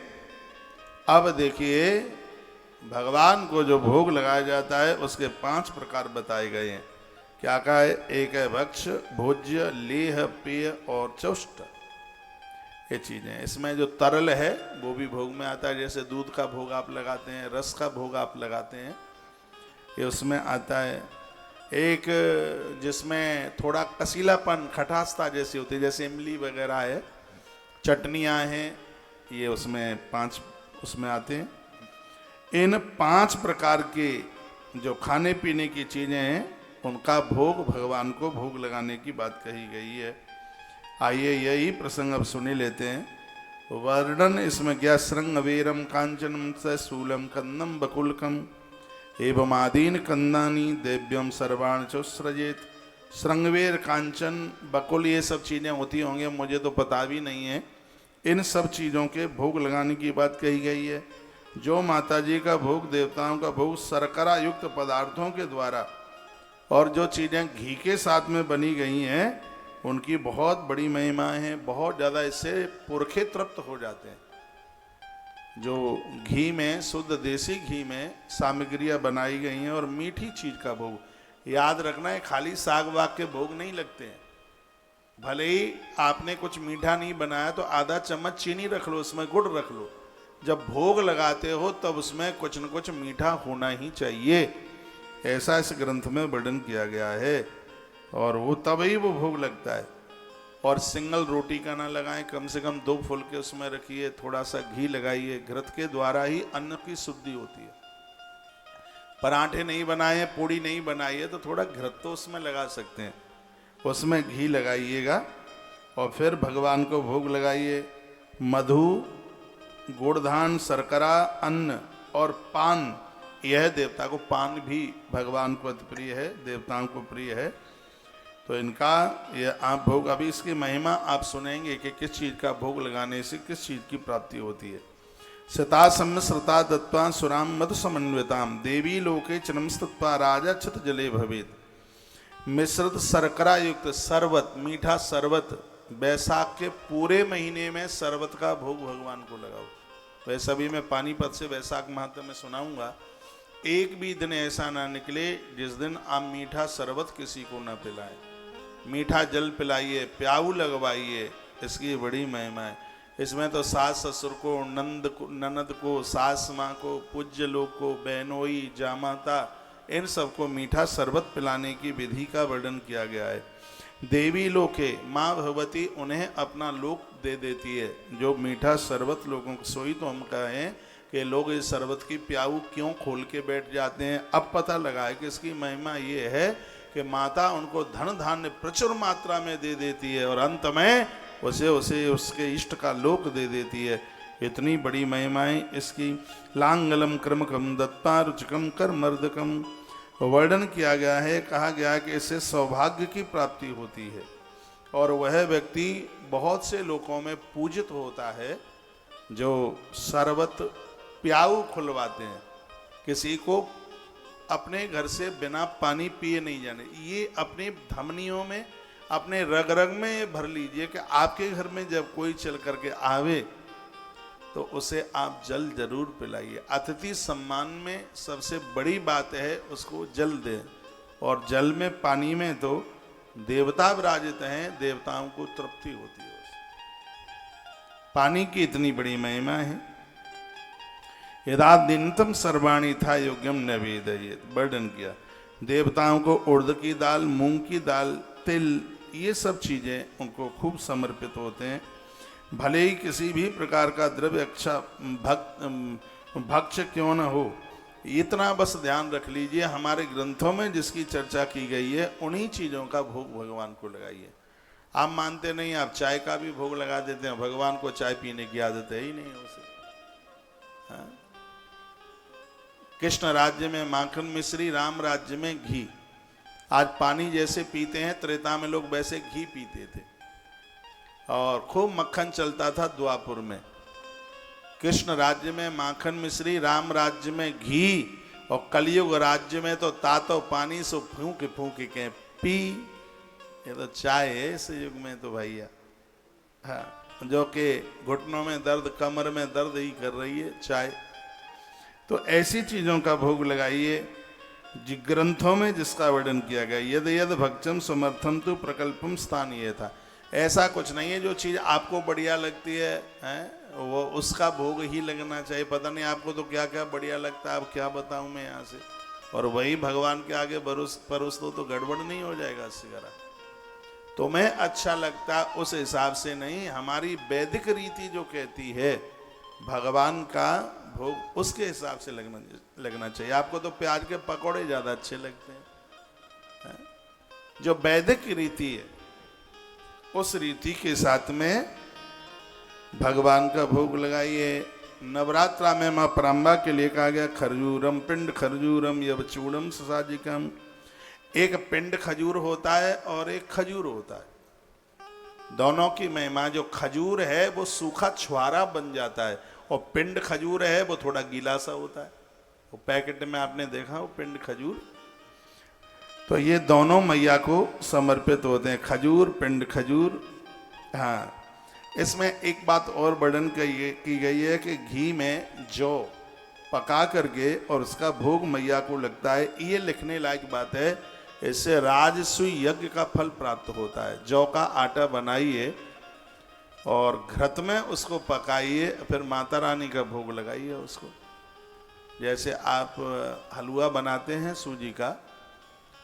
अब देखिए भगवान को जो भोग लगाया जाता है उसके 5 प्रकार बताए गए हैं। क्या कहा है? एक है भक्ष, भोज्य, लेह, पेय और चौष्ट। ये चीजें, इसमें जो तरल है वो भी भोग में आता है। जैसे दूध का भोग आप लगाते हैं, रस का भोग आप लगाते हैं, ये उसमें आता है। एक जिसमें थोड़ा कसीलापन, खटासता जैसी होती है, जैसे इमली वगैरह है, चटनियाँ हैं, ये उसमें 5 उसमें आते हैं। इन 5 प्रकार के जो खाने पीने की चीज़ें हैं उनका भोग भगवान को भोग लगाने की बात कही गई है। आइए यही प्रसंग अब सुनी लेते हैं। वर्णन इसमें क्या? श्रृंगवीरम कांचनम सूलम कंदम बकुलकम एवं आदीन कंदानी देव्यम सर्वाण चोस्रजेत। श्रृंगवीर, कांचन, बकुल ये सब चीज़ें होती होंगी, मुझे तो पता भी नहीं है। इन सब चीज़ों के भोग लगाने की बात कही गई है। जो माता जी का भोग, देवताओं का भोग शर्करा युक्त पदार्थों के द्वारा और जो चीज़ें घी के साथ में बनी गई हैं उनकी बहुत बड़ी महिमाएं हैं। बहुत ज़्यादा इससे पुरखे तृप्त हो जाते हैं। जो घी में, शुद्ध देसी घी में सामग्रियाँ बनाई गई हैं और मीठी चीज़ का भोग, याद रखना है खाली साग वाग के भोग नहीं लगते हैं। भले ही आपने कुछ मीठा नहीं बनाया तो आधा चम्मच चीनी रख लो, उसमें गुड़ रख लो। जब भोग लगाते हो तब उसमें कुछ न कुछ मीठा होना ही चाहिए, ऐसा इस ग्रंथ में वर्णन किया गया है। और वो तब ही वो भोग लगता है। और सिंगल रोटी का ना लगाएं, कम से कम 2 फुलके उसमें रखिए, थोड़ा सा घी लगाइए। घृत के द्वारा ही अन्न की शुद्धि होती है। पराठे नहीं बनाए, पूड़ी नहीं बनाई है तो थोड़ा घृत तो उसमें लगा सकते हैं, उसमें घी लगाइएगा और फिर भगवान को भोग लगाइए। मधु, गुड़धान, शर्करा, अन्न और पान, यह देवता को, पान भी भगवान को अति प्रिय है, देवताओं को प्रिय है। तो इनका ये आप भोग, अभी इसकी महिमा आप सुनेंगे कि किस चीज़ का भोग लगाने से किस चीज़ की प्राप्ति होती है। सता सम्मिश्रता दत्वा सुराम मधु समन्विताम देवी लोके चनमस्तत्वा राजा छत जले भवेत। मिश्रित शर्करा युक्त शरबत, मीठा शरबत, बैसाख के पूरे महीने में शरबत का भोग भगवान को लगाओ। वैसा भी मैं पानीपत से वैसाख माह में सुनाऊंगा। एक भी दिन ऐसा ना निकले जिस दिन आप मीठा शरबत किसी को ना पिलाएं। मीठा जल पिलाइए, प्याऊ लगवाइए, इसकी बड़ी महिमा है। इसमें तो सास ससुर को, ननद को, सास माँ को, पूज्य लोग को, बहनोई, जामाता, इन सबको मीठा शरबत पिलाने की विधि का वर्णन किया गया है। देवी लोके, माँ भगवती उन्हें अपना लोक दे देती है जो मीठा शरबत लोगों को। सोई तो हम कहें कि लोग इस शरबत की प्याऊ क्यों खोल के बैठ जाते हैं। अब पता लगा है कि इसकी महिमा ये है कि माता उनको धन धान्य प्रचुर मात्रा में दे देती है और अंत में उसे उसके इष्ट का लोक दे देती है। इतनी बड़ी महिमाएं इसकी। लांगलम क्रमकम दत्ता रुचकम कर मर्दकम वर्णन किया गया है। कहा गया है कि इससे सौभाग्य की प्राप्ति होती है और वह व्यक्ति बहुत से लोगों में पूजित होता है जो शरबत प्याऊ खुलवाते हैं। किसी को अपने घर से बिना पानी पिए नहीं जाने, ये अपनी धमनियों में, अपने रग रग में ये भर लीजिए कि आपके घर में जब कोई चल करके आवे तो उसे आप जल जरूर पिलाइए। अतिथि सम्मान में सबसे बड़ी बात है उसको जल दें, और जल में, पानी में तो देवता विराजित हैं, देवताओं को तृप्ति होती है उससे। पानी की इतनी बड़ी महिमा है। यदा दिनतम सर्वाणी था योग्यम नवेदयेत, वर्णन किया। देवताओं को उड़द की दाल, मूंग की दाल, तिल, ये सब चीजें उनको खूब समर्पित होते हैं। भले ही किसी भी प्रकार का द्रव्य अच्छा भक्ष्य क्यों न हो, इतना बस ध्यान रख लीजिए, हमारे ग्रंथों में जिसकी चर्चा की गई है उन्हीं चीजों का भोग भगवान को लगाइए। आप मानते नहीं, आप चाय का भी भोग लगा देते हैं, भगवान को चाय पीने की आदत है ही नहीं उसे। हाँ? कृष्ण राज्य में माखन मिश्री, राम राज्य में घी। आज पानी जैसे पीते हैं, त्रेता में लोग वैसे घी पीते थे, और खूब मक्खन चलता था द्वापुर में। कृष्ण राज्य में माखन मिश्री, राम राज्य में घी, और कलयुग राज्य में तो तातो पानी सो फूंक फूंक के पी। ये तो चाय है इस युग में तो भैया, हाँ, जो कि घुटनों में दर्द, कमर में दर्द ही कर रही है चाय। तो ऐसी चीजों का भोग लगाइए ग्रंथों में जिसका वर्णन किया गया। यद यद भक्तम समर्थम तो प्रकल्पम स्थानीय था। ऐसा कुछ नहीं है जो चीज आपको बढ़िया लगती है, वो उसका भोग ही लगना चाहिए। पता नहीं आपको तो क्या क्या बढ़िया लगता है, अब क्या बताऊं मैं यहाँ से, और वही भगवान के आगे परोस दो तो गड़बड़ नहीं हो जाएगा इससे करा। तुम्हें अच्छा लगता उस हिसाब से नहीं, हमारी वैदिक रीति जो कहती है भगवान का भोग उसके हिसाब से लगना चाहिए। आपको तो प्याज के पकौड़े ज्यादा अच्छे लगते हैं। जो वैदिक रीति है उस रीति के साथ में भगवान का भोग लगाइए। नवरात्रा में मां पराम्बा के लिए कहा गया खरजूरम पिंड खरजूरम यवचूड़म ससाजिकम। एक पिंड खजूर होता है और एक खजूर होता है, दोनों की महिमा। जो खजूर है वो सूखा छुआरा बन जाता है, और पिंड खजूर है वो थोड़ा गीला सा होता है। वो पैकेट में आपने देखा वो पिंड खजूर। तो ये दोनों मैया को समर्पित होते हैं, खजूर, पिंड खजूर। हाँ, इसमें एक बात और वर्णन की गई है कि घी में जौ पका करके और उसका भोग मैया को लगता है। ये लिखने लायक बात है, इससे राजसूय यज्ञ का फल प्राप्त होता है। जौ का आटा बनाइए और घृत में उसको पकाइए, फिर माता रानी का भोग लगाइए उसको। जैसे आप हलवा बनाते हैं सूजी का,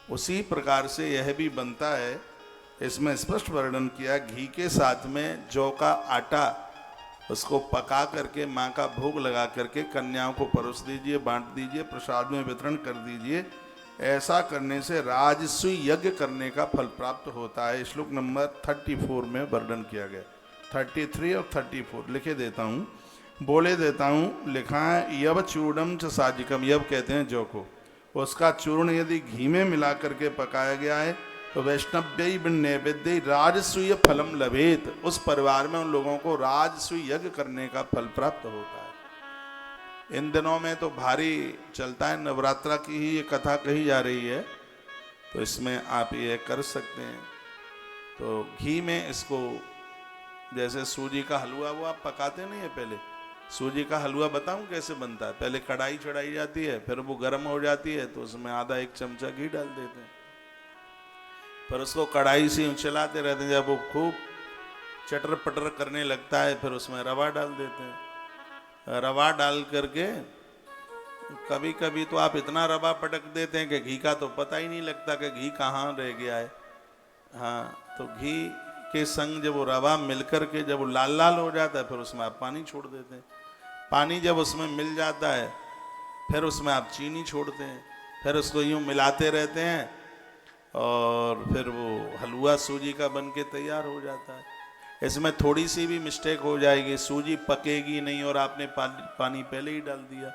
उसी प्रकार से यह भी बनता है। इसमें स्पष्ट वर्णन किया, घी के साथ में जौ का आटा उसको पका करके माँ का भोग लगा करके कन्याओं को परोस दीजिए, बांट दीजिए, प्रसाद में वितरण कर दीजिए। ऐसा करने से राजसूय यज्ञ करने का फल प्राप्त होता है। श्लोक नंबर 34 में वर्णन किया गया। 33 और 34 लिखे देता हूँ, बोले देता हूँ। लिखा है यव चूर्णम च साजिकम, यव कहते हैं जौ को। उसका चूर्ण यदि घी में मिला करके पकाया गया है तो वैष्णव्य नैवेद्य राजसूय फलम लभेत। उस परिवार में उन लोगों को राजसूय यज्ञ करने का फल प्राप्त होता है। इन दिनों में तो भारी चलता है, नवरात्रा की ही ये कथा कही जा रही है, तो इसमें आप ये कर सकते हैं। तो घी में इसको, जैसे सूजी का हलवा वो आप पकाते नहीं है, पहले सूजी का हलवा बताऊं कैसे बनता है। पहले कढ़ाई चढ़ाई जाती है, फिर वो गर्म हो जाती है तो उसमें आधा एक चमचा घी डाल देते हैं, फिर उसको कढ़ाई से चलाते रहते हैं। जब वो खूब चटर पटर करने लगता है फिर उसमें रवा डाल देते हैं। रवा डाल करके कभी कभी तो आप इतना रवा पटक देते हैं कि घी का तो पता ही नहीं लगता कि घी कहाँ रह गया है। हाँ, तो घी के संग जब वो रवा मिलकर के जब वो लाल लाल हो जाता है फिर उसमें आप पानी छोड़ देते हैं। पानी जब उसमें मिल जाता है फिर उसमें आप चीनी छोड़ते हैं, फिर उसको यूँ मिलाते रहते हैं और फिर वो हलवा सूजी का बन के तैयार हो जाता है। इसमें थोड़ी सी भी मिस्टेक हो जाएगी, सूजी पकेगी नहीं और आपने पानी पहले ही डाल दिया,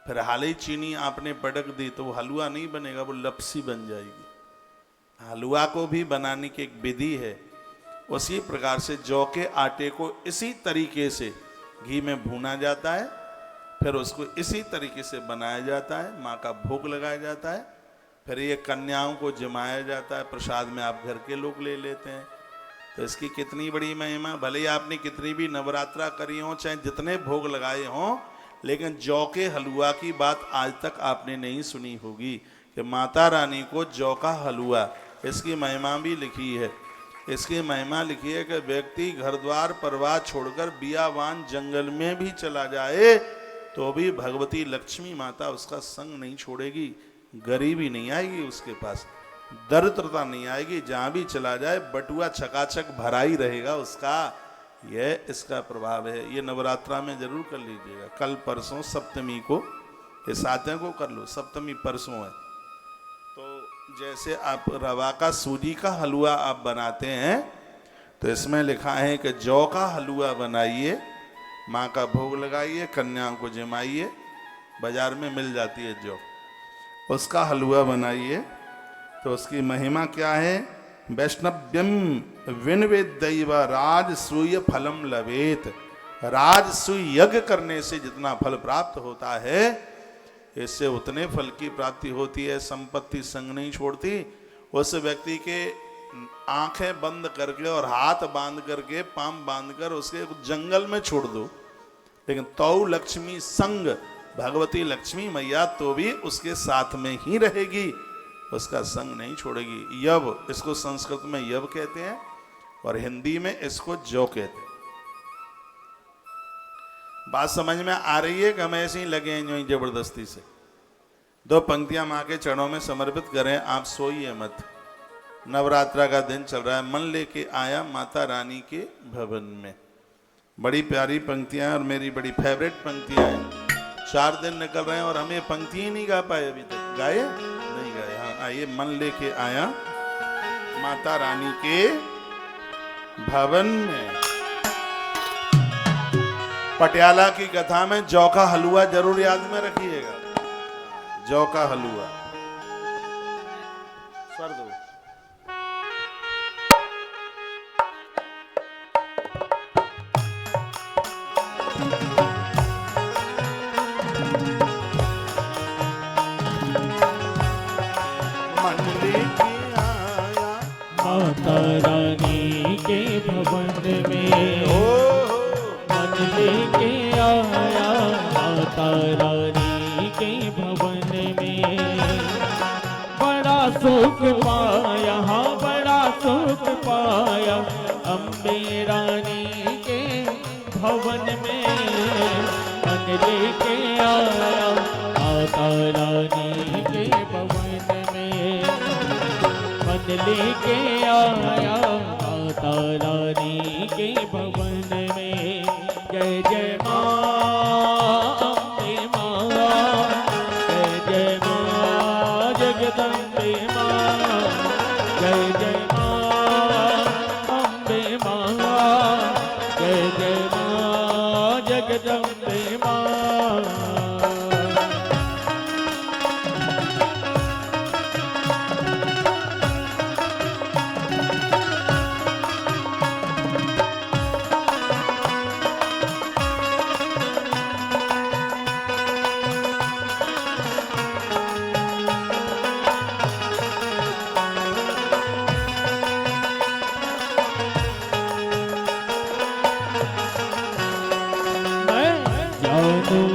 फिर हाल ही चीनी आपने पटक दी तो वो हलवा नहीं बनेगा, वो लपसी बन जाएगी। हलवा को भी बनाने की एक विधि है। उसी प्रकार से जौ के आटे को इसी तरीके से घी में भूना जाता है, फिर उसको इसी तरीके से बनाया जाता है, माँ का भोग लगाया जाता है, फिर ये कन्याओं को जमाया जाता है, प्रसाद में आप घर के लोग ले लेते हैं। तो इसकी कितनी बड़ी महिमा। भले ही आपने कितनी भी नवरात्रा करी हो, चाहे जितने भोग लगाए हों, लेकिन जौ के हलवा की बात आज तक आपने नहीं सुनी होगी कि माता रानी को जौ का हलवा, इसकी महिमा भी लिखी है। इसकी महिमा लिखी है कि व्यक्ति घर द्वार परिवार छोड़कर बियावान जंगल में भी चला जाए तो भी भगवती लक्ष्मी माता उसका संग नहीं छोड़ेगी। गरीबी नहीं आएगी उसके पास, दरिद्रता नहीं आएगी। जहाँ भी चला जाए बटुआ छकाछक भरा ही रहेगा उसका। यह इसका प्रभाव है। ये नवरात्रा में जरूर कर लीजिएगा। कल परसों सप्तमी को, ये सातवें को कर लो, सप्तमी परसों है। तो जैसे आप रवा का सूजी का हलवा आप बनाते हैं, तो इसमें लिखा है कि जौ का हलवा बनाइए, माँ का भोग लगाइए, कन्याओं को जमाइए, बाजार में मिल जाती है जौ, उसका हलवा बनाइए। तो उसकी महिमा क्या है? वैष्णव्यम विनवेद दैव राजसूय फलम लवेत। राजसूय यज्ञ करने से जितना फल प्राप्त होता है, इससे उतने फल की प्राप्ति होती है। संपत्ति संग नहीं छोड़ती। उस व्यक्ति के आंखें बंद करके और हाथ बांध करके, पांव बांध कर उसके जंगल में छोड़ दो, लेकिन तौ लक्ष्मी संग, भगवती लक्ष्मी मैया तो भी उसके साथ में ही रहेगी, उसका संग नहीं छोड़ेगी। यव, इसको संस्कृत में यव कहते हैं और हिंदी में इसको जौ कहते हैं। बात समझ में आ रही है कि हम ऐसे ही लगे हैं जो जबरदस्ती से? दो पंक्तियां माँ के चरणों में समर्पित करें। आप सोइए मत। नवरात्रा का दिन चल रहा है। मन लेके आया माता रानी के भवन में। बड़ी प्यारी पंक्तियां और मेरी बड़ी फेवरेट पंक्तियां हैं। 4 दिन निकल रहे हैं और हम ये पंक्ति ही नहीं गा पाए अभी तक। गाए? नहीं गाए। हाँ, आइए। मन लेके आया माता रानी के भवन में। पटियाला की कथा में जौ का हलवा जरूर याद में रखिएगा। जौ का हलवा। स्वर दो। मन लेके आया माता रानी के भवन में, मन लेके आया माता रानी के भवन में। बड़ा सुख पाया, हाँ बड़ा सुख पाया अम्बे रानी के भवन में। मन लेके आया माता रानी के भवन में, मन लेके आया माता रानी के भवन में। जय जय माँ अम्बे माँ, जय जय माँ जगदम्बे माँ, जय जय माँ अम्बे माँ, जय जय माँ जगदम्बे माँ।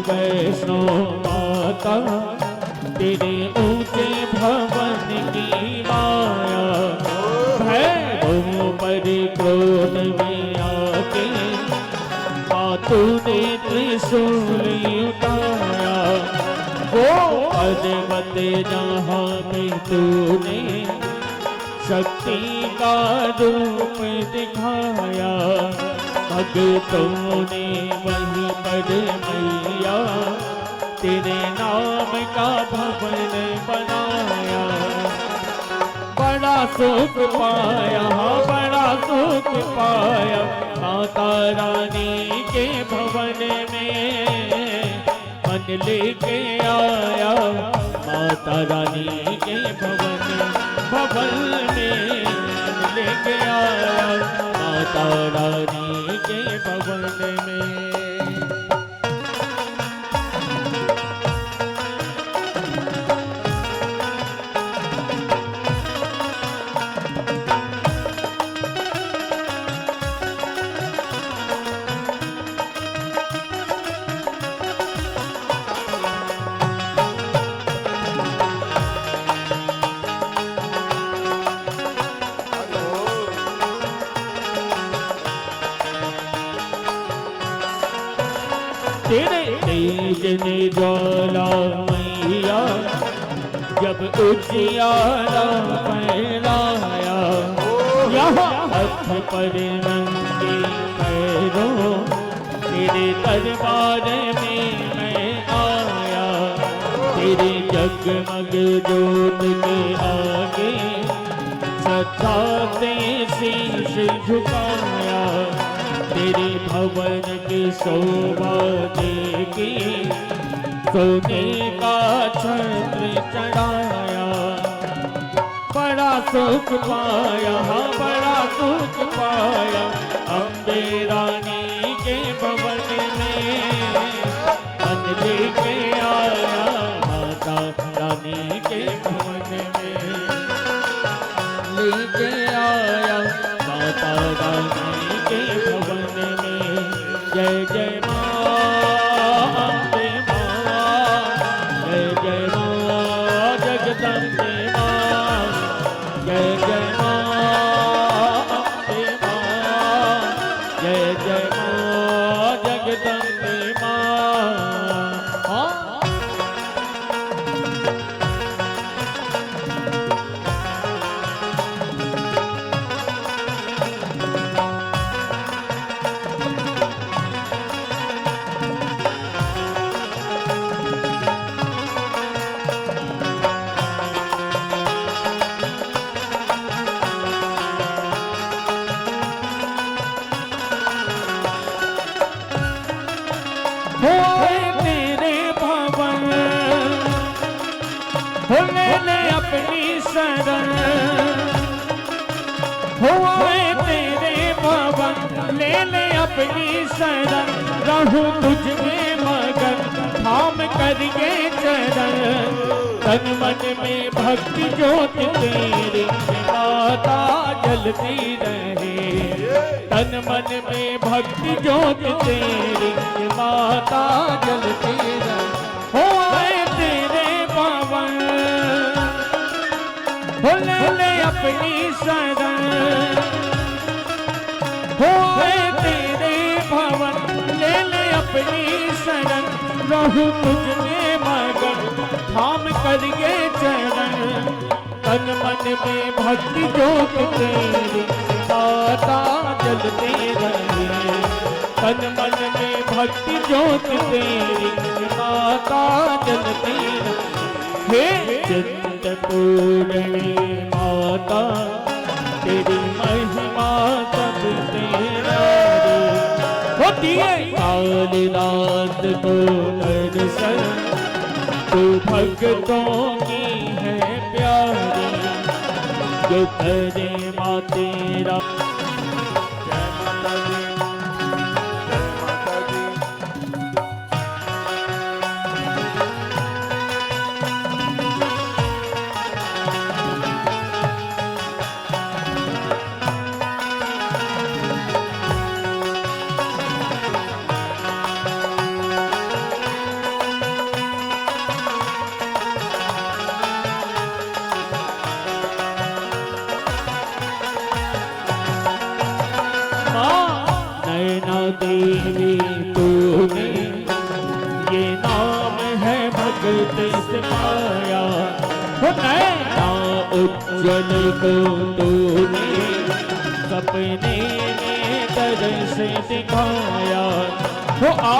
वैष्णो माता तेरे ऊंचे भवन की माया, भैरव पर क्रोध में आके माँ तूने त्रिशूल उठाया। वो पर्वत जहाँ पे तूने शक्ति का रूप दिखाया, भक्तों ने वहीं पर मैया तेरे नाम का भवन बनाया। बड़ा सुख पाया, बड़ा सुख पाया माता रानी के भवन में। मन लेके आया माता रानी के भवन में, मन लेके आया माता रानी के भवन में। तेरे तेज ने ज्वाला मैया जब उजियारा फैलाया, यहाँ हाथ पर नंगे पैरों तेरे दरबार में मैं आया। तेरे जगमग जोत के आगे श्रद्धा से शीश झुकाया। तेरे भवन की शोभा देखी सोने का छत्र चढ़ाया। बड़ा सुख पाया, हाँ बड़ा सुख पाया, अम्बे रानी के भवन में मन लेके आया। माता रानी के भवन में लेके आया, माता रानी के भवन में। जय जय माँ अम्बे माँ, जय जय माँ जगदम्बे माँ, जय जय माँ अम्बे माँ, जय जय माँ जगदम्बे माँ। हाँ ले ले अपनी शरण, हुआ तेरे भवन ले ले अपनी शरण। रहूं तुझ में मगन थाम करके चरण। तन मन में भक्ति ज्योत तेरी माता जलती रहे। तन मन में भक्ति ज्योत तेरी माता जलती रहे। हुआ तेरे भवन ले ले अपनी शरण, होए तेरे भवन ले ले अपनी शरण। रहूं तुझ में मगन थाम करके चरण। तन मन में भक्ति ज्योत तेरी माता जलते रहे। तन मन में भक्ति ज्योत तेरी माता जलते रहे। हे चिंतपूर्णी माता तेरी महिमा सबसे न्यारी होती है। कालिदास को दर्शन तू भक्तों की है प्यारी। जो करे माँ तेरा जय माता दी, जय माता दी। देवी तूने ये नाम है भगत सिखाया। नैना उज्जवल को तूने सपने में दर्श दिखाया। हो आ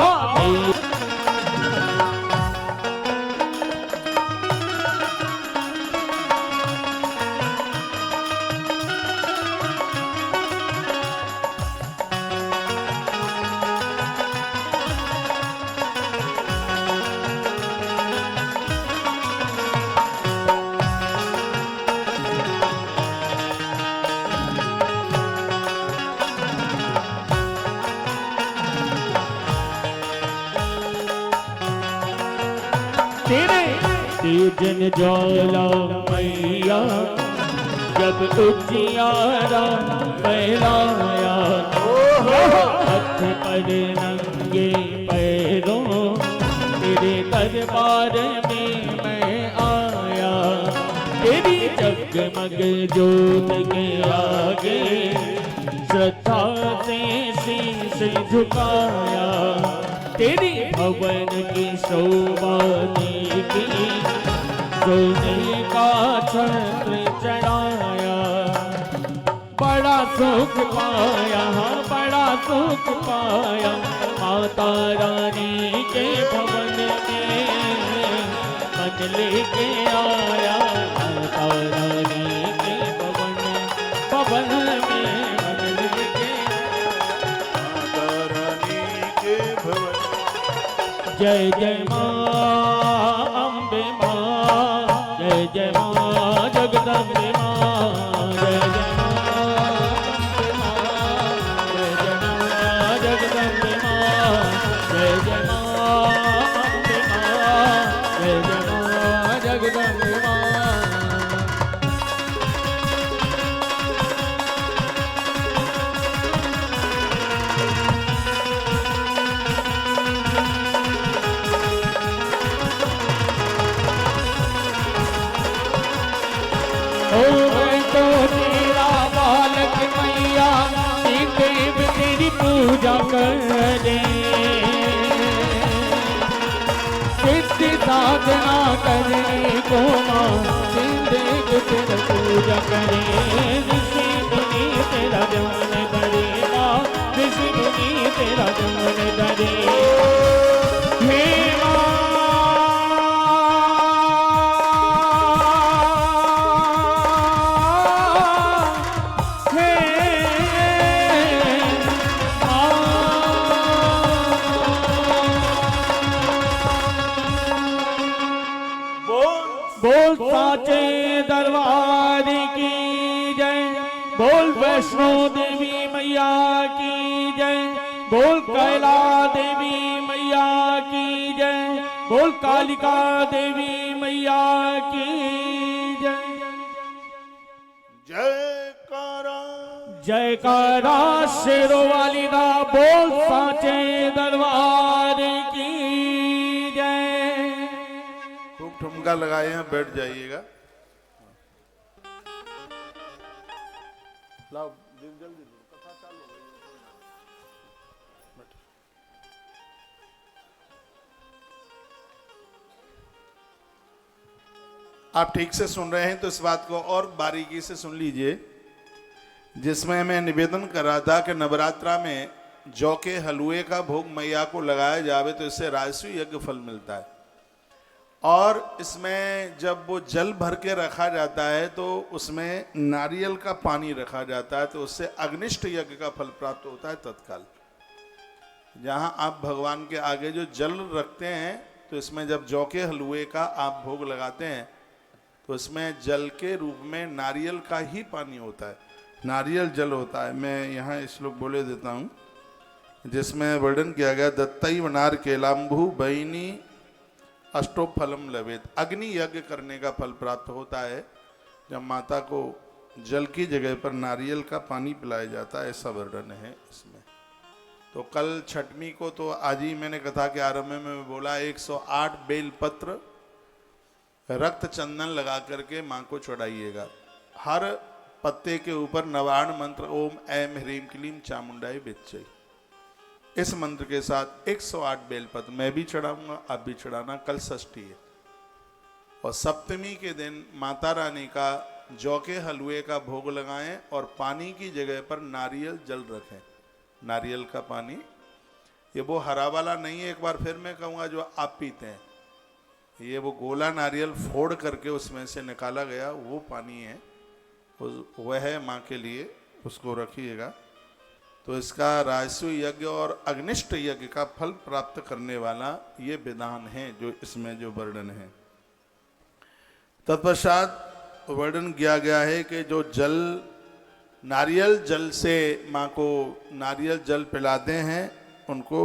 तेरे तेजन ज्वाला मैया जब उजियारा फैलाया। हाथ पर नंगे पैरों तेरे दरबार में मैं आया। तेरी जगमग जोत के आगे श्रद्धा से शीश झुकाया। तेरी भवन की शोभा देखी, सोने का छत्र चढ़ाया, बड़ा सुख पाया, बड़ा सुख पाया। माता रानी के भवन में मन लेके आया, माता रानी के भवन में मन लेके, माता रानी के भवन। जय जय माँ अम्बे माँ, जय जय माँ जगदम्बे माँ, जय जय माँ अम्बे माँ, जय जय माँ जगदम्बे माँ, जय जय माँ अम्बे माँ, जय जय माँ जगदम्बे माँ। ओ मैं तो तेरा बालक मैया, देव तेरी पूजा करे, सिद्धि साधना करने को माँ, देव तेरा पूजा करे। ऋषि मुनि तेरा ध्यान करे माँ, ऋषि मुनि तेरा ध्यान करे। हे बोल साचे दरबार की जय, बोल वैष्णो देवी मैया की जय, बोल कैला देवी मैया की जय, बोल कालिका देवी मैया की जय। जयकारा जयकारा शेरों वाली दा, बोल साचे दरबार की जय। खूब ठुमका लगाए हैं, बैठ जाइएगा। लाओ जल्दी कथा चालू हो गई। आप ठीक से सुन रहे हैं तो इस बात को और बारीकी से सुन लीजिए, जिसमें मैं निवेदन कर रहा था कि नवरात्रा में जौ के हलवे का भोग मैया को लगाया जावे तो इससे राजस्व यज्ञ फल मिलता है। और इसमें जब वो जल भर के रखा जाता है तो उसमें नारियल का पानी रखा जाता है, तो उससे अग्निष्ट यज्ञ का फल प्राप्त होता है तत्काल। जहाँ आप भगवान के आगे जो जल रखते हैं, तो इसमें जब जौ के हलवे का आप भोग लगाते हैं तो इसमें जल के रूप में नारियल का ही पानी होता है, नारियल जल होता है। मैं यहाँ श्लोक बोले देता हूँ जिसमें वर्णन किया गया, दत्तैव नारकेलाम्बु बहिनी अष्टोफलम लवेत। अग्नि यज्ञ करने का फल प्राप्त होता है जब माता को जल की जगह पर नारियल का पानी पिलाया जाता है, ऐसा वर्णन है इसमें। तो कल छठवीं को तो आज ही मैंने कथा के आरंभ में बोला 108 बेल पत्र रक्त चंदन लगा करके माँ को चढ़ाइएगा। हर पत्ते के ऊपर नवार्ण मंत्र ओम ऐम ह्रीम क्लीम चामुंडाई बिच्चई, इस मंत्र के साथ 108 बेलपत्र मैं भी चढ़ाऊंगा, आप भी चढ़ाना। कल षष्ठी है और सप्तमी के दिन माता रानी का जौ के हलवे का भोग लगाएं और पानी की जगह पर नारियल जल रखें। नारियल का पानी, ये वो हरा वाला नहीं है, एक बार फिर मैं कहूँगा, जो आप पीते हैं। ये वो गोला नारियल फोड़ करके उसमें से निकाला गया वो पानी है, वह है माँ के लिए, उसको रखिएगा। तो इसका राजस्व यज्ञ और अग्निष्ट यज्ञ का फल प्राप्त करने वाला ये विधान है जो इसमें जो वर्णन है। तत्पश्चात वर्णन किया गया है कि जो जल, नारियल जल से माँ को नारियल जल पिलाते हैं उनको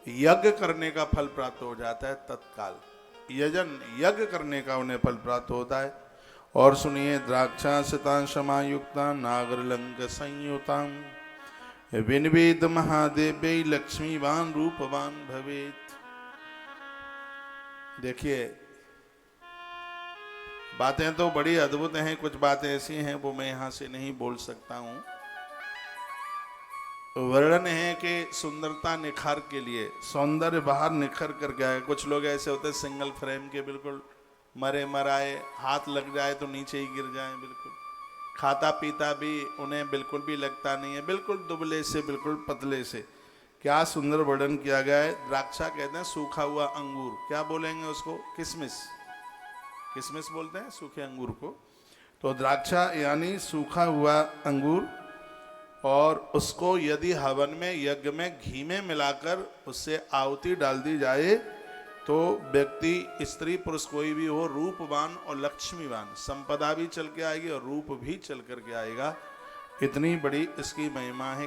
यज्ञ करने का फल प्राप्त हो जाता है तत्काल। यजन यज्ञ करने का उन्हें फल प्राप्त होता है। और सुनिए, द्राक्षा सितां समायुक्ता नागरलंक संयुता विनवेद महादेव्य लक्ष्मीवान रूपवान भवेत। देखिए, बातें तो बड़ी अद्भुत हैं, कुछ बातें ऐसी हैं वो मैं यहाँ से नहीं बोल सकता हूँ। वर्णन है कि सुंदरता निखार के लिए सौंदर्य बाहर निखर कर गया है। कुछ लोग ऐसे होते हैं सिंगल फ्रेम के, बिल्कुल मरे मराए, हाथ लग जाए तो नीचे ही गिर जाए, बिल्कुल खाता पीता भी उन्हें बिल्कुल भी लगता नहीं है, बिल्कुल दुबले से बिल्कुल पतले से। क्या सुंदर वर्णन किया गया है। द्राक्षा कहते हैं सूखा हुआ अंगूर, क्या बोलेंगे उसको, किशमिश, किशमिश बोलते हैं सूखे अंगूर को। तो द्राक्षा यानी सूखा हुआ अंगूर, और उसको यदि हवन में यज्ञ में घी में मिलाकर उससे आहुति डाल दी जाए तो व्यक्ति, स्त्री पुरुष कोई भी हो, रूपवान और लक्ष्मीवान, संपदा भी चल के आएगी और रूप भी चल कर के आएगा। इतनी बड़ी इसकी महिमा है।